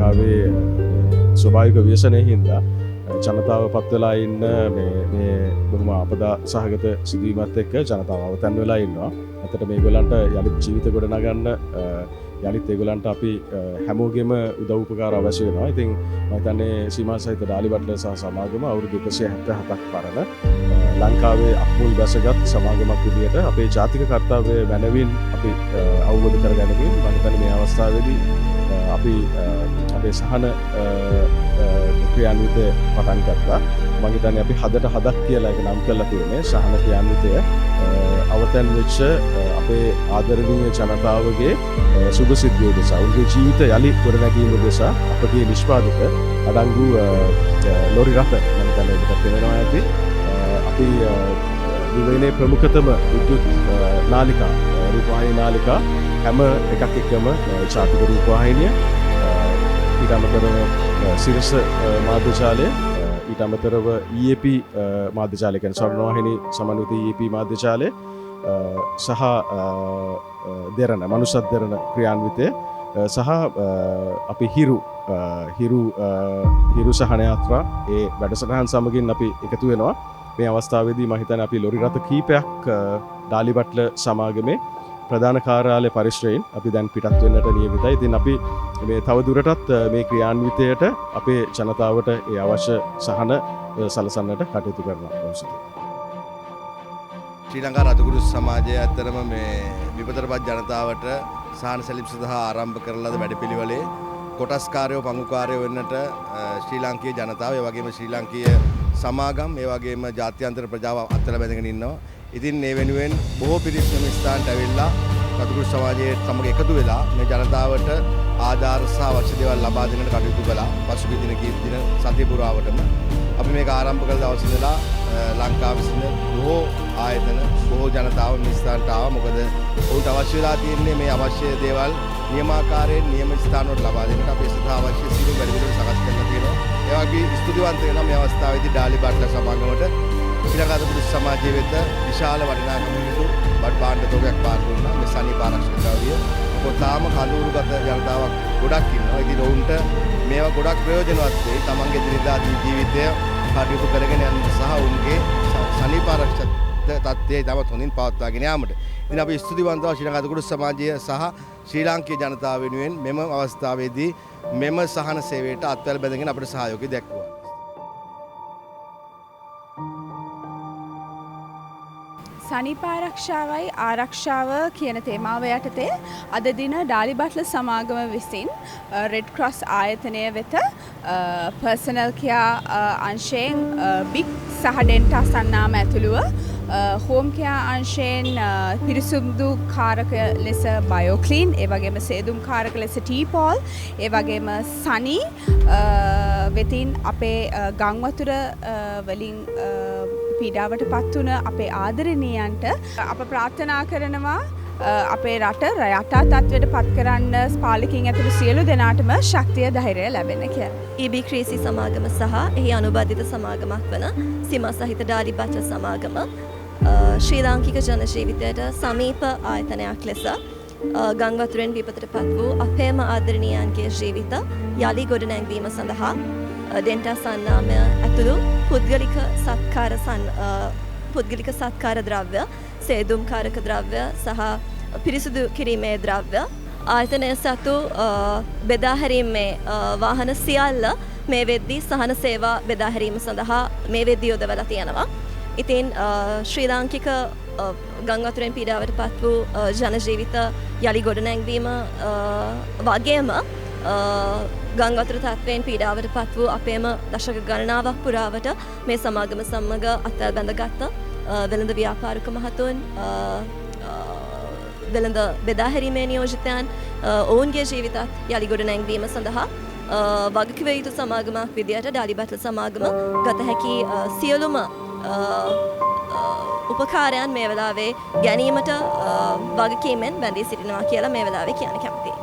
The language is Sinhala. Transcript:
ලංකාවේ ස්වභාවික ව්‍යසනයේ හින්දා ජනතාව පත් වෙලා ඉන්න මේ බොහොම අපදා සහගත සිදුවීමත් එක්ක ජනතාව අවතන් වෙලා ඉන්නවා. අතට මේගොල්ලන්ට යලිත් ජීවිත ගොඩනගන්න යලිත් ඒගොල්ලන්ට අපි හැමෝගෙම උදව් උපකාර අවශ්‍ය වෙනවා. ඉතින් මම හිතන්නේ සීමා සහිත ඩාලිබට්ල සහ සමාගම අවුරුදු 177ක් පරණ ලංකාවේ අත්මුල් බැසගත් සමාගමක් විදිහට අපේ ජාතික කර්තව්‍ය මැනවින් අපි අවබෝධ කරගනිමින් මම හිතන්නේ මේ අවස්ථාවේදී අපි අපේ සහන ක්‍රියාන්විතය පටන් ගත්තා. මම හිතන්නේ අපි හදට හදක් කියලා එක නම් කරලා තියෙන්නේ සහන ක්‍රියාන්විතය අවතන් වෙච්ච අපේ ආදරණීය ජනතාවගේ සුබ සිද්ධිය උදෙසා උන්ගේ ජීවිත යලි ගොඩනැගීම උදෙසා අපගේ නිෂ්පාදක අඩංගු ලොරි රථ මම හිතන්නේ ඒකට වෙනවා ඇති. අපි දිවයිනේ ප්‍රමුඛතම විද්‍යුත් නාලිකා රූපවාහිනී නාලිකා හැම එකක් එක්කම ජාතික රූපවාහිනිය ඊට අමතරව සිරස මාධ්‍ය ජාලය ඊට අමතරව EAP මාධ්‍ය ජාලය කියන්නේ ස්වර්ණවාහිනී සමන්විත EAP මාධ්‍ය ජාලය සහ දෙරණ මනුෂ්‍යත් දෙරණ ක්‍රියාන්විතය සහ අපි හිරු සහන යාත්‍රා ඒ වැඩසටහන් සමගින් අපි එකතු වෙනවා. මේ අවස්ථාවේදී මම හිතන්නේ අපි ලොරි රථ කීපයක් ඩාලිබට්ල සමාගමේ ප්‍රධාන කාර්යාලය පරිශ්‍රයෙන් අපි දැන් පිටත් වෙන්නට නියමිතයි. ඉතින් අපි මේ තව දුරටත් මේ ක්‍රියාන්විතයට අපේ ජනතාවට ඒ අවශ්‍ය සහන සලසන්නට කටයුතු කරනවා. ශ්‍රී ලංකා රතුගුරු සමාජය ඇත්තරම මේ විපතටපත් ජනතාවට සහන සැලීම සඳහා ආරම්භ කරන ලද වැඩපිළිවෙලේ කොටස්කාරයෝ පංගුකාරයෝ වෙන්නට ශ්‍රී ලාංකීය ජනතාව ඒ වගේම ශ්‍රී ලාංකීය සමාගම් ඒ වගේම ජාත්‍යන්තර ප්‍රජාව අත්වල බැඳගෙන ඉන්නවා. ඉතින් මේ වෙනුවෙන් බොහෝ පිරිස් මෙම ස්ථානට ඇවිල්ලා රතුගුරු සමාජයේ සමග එකතු වෙලා මේ ජනතාවට ආධාර සහ අවශ්‍ය දේවල් ලබා දෙන්නට කටයුතු කළා. පසුගිය දින සතිය පුරාවටම අපි මේක ආරම්භ කළ දවස් ඉඳලා ලංකාවේ සිටින බොහෝ ආයතන බොහෝ ජනතාව මේ ස්ථානට ආවා. මොකද ඔවුන්ට අවශ්‍ය වෙලා තියෙන්නේ මේ අවශ්‍ය දේවල් නියමාකාරයෙන් නියම ස්ථානවල ලබා දෙන්නට අපි සදා අවශ්‍ය සියලු වැඩපිළිවෙළ සකස් කරලා තියෙනවා. ඒ වගේ ස්තුතිවන්ත වෙනවා මේ අවස්ථාවේදී ඩාලිබට්ල සමාගමට ශ්‍රී ලංකා රතුගුරු සමාජයේ වෙත විශාල වටිනාකම යුතු බඩ භාණ්ඩ තොගයක් පාර දුන්නා. මේ සනීප ආරක්ෂක ද්‍රව්‍ය කොතාම කඳුළුගත ජනතාවක් ගොඩක් ඉන්නවා. ඉතින් ඔවුන්ට මේවා ගොඩක් ප්‍රයෝජනවත් වෙයි. තමන්ගේ දිනදා ජීවිතය කටයුතු කරගෙන යන්න සහ ඔවුන්ගේ සනීප ආරක්ෂක තත්ත්වය තවත් හොඳින් පවත්වාගෙන යාමට. ඉතින් අපි ස්තුතිවන්තව ශ්‍රී ලංකා රතුගුරු සමාජය සහ ශ්‍රී ලාංකීය ජනතාව වෙනුවෙන් මෙම අවස්ථාවේදී මෙම සහන සේවයට අත්වැල් බැඳගෙන අපට සහයෝගය දැක්වුවා. සනීප ආරක්ෂාවයි ආරක්ෂාව කියන තේමාව යටතේ අද දින ඩාලිබට්ල සමාගම විසින් රෙඩ් ක්‍රොස් ආයතනය වෙත පර්සනල් කියා අංශයෙන් බික් සහ ඩෙන්ටා සන්නාම ඇතුළුව හෝම් කියා අංශයෙන් පිරිසුදු කාරක ලෙස බයෝක්ලීන් ඒ වගේම සේදුම් කාරක ලෙස ටීපෝල් ඒ වගේම සනී වෙතින් අපේ ගංවතුර වලින් පීඩාවට පත් වුණ අපේ ආදරණීයන්ට අප ප්‍රාර්ථනා කරනවා අපේ රට යථා තත්ත්වයට පත් කරන්න පාලකයන් ඇතුළු සියලු දෙනාටම ශක්තිය ධෛර්යය ලැබෙන්න කියලා. EB ක්‍රීසි සමාගම සහ එහි අනුබද්ධිත සමාගමක් වන සීමා සහිත ඩාලිබට්ල සමාගම ශ්‍රී ලාංකික ජන ජීවිතයට සමීප ආයතනයක් ලෙස ගංවතුරෙන් විපතට පත් වූ අපේම ආදරණීයන්ගේ ජීවිත යලි ගොඩනැංවීම සඳහා ඩෙන්ටා සන්නාමය ඇතුළු පුද්ගලික සත්කාර ද්‍රව්‍ය, සේදුම් කාරක ද්‍රව්‍ය සහ පිරිසුදු කිරීමේ ද්‍රව්‍ය ආයතනය සතු බෙදාහැරීමේ වාහන සියල්ල මේ වෙද්දී සහන සේවා බෙදාහැරීම සඳහා මේ වෙද්දී යොදවලා තියෙනවා. ඉතින් ශ්‍රී ලාංකික ගංවතුරෙන් පීඩාවට පත් වූ ජන ජීවිත යලි ගොඩනැංවීම වගේම ගංවතුර තත්ත්වයෙන් පීඩාවට පත් වූ අපේම දශක ගණනාවක් පුරාවට මේ සමාගම සමග අත්වැල් බැඳගත්ත වෙළඳ ව්‍යාපාරික මහතුන් වෙළඳ බෙදාහැරීමේ නියෝජිතයන් ඔවුන්ගේ ජීවිතත් යලි ගොඩනැංවීම සඳහා වගකිව යුතු සමාගමක් විදියට ඩාලිබට්ල සමාගම ගත හැකි සියලුම උපකාරයන් මේ වෙලාවේ ගැනීමට වගකීමෙන් බැඳී සිටිනවා කියලා මේ වෙලාවේ කියන්න කැමතියි.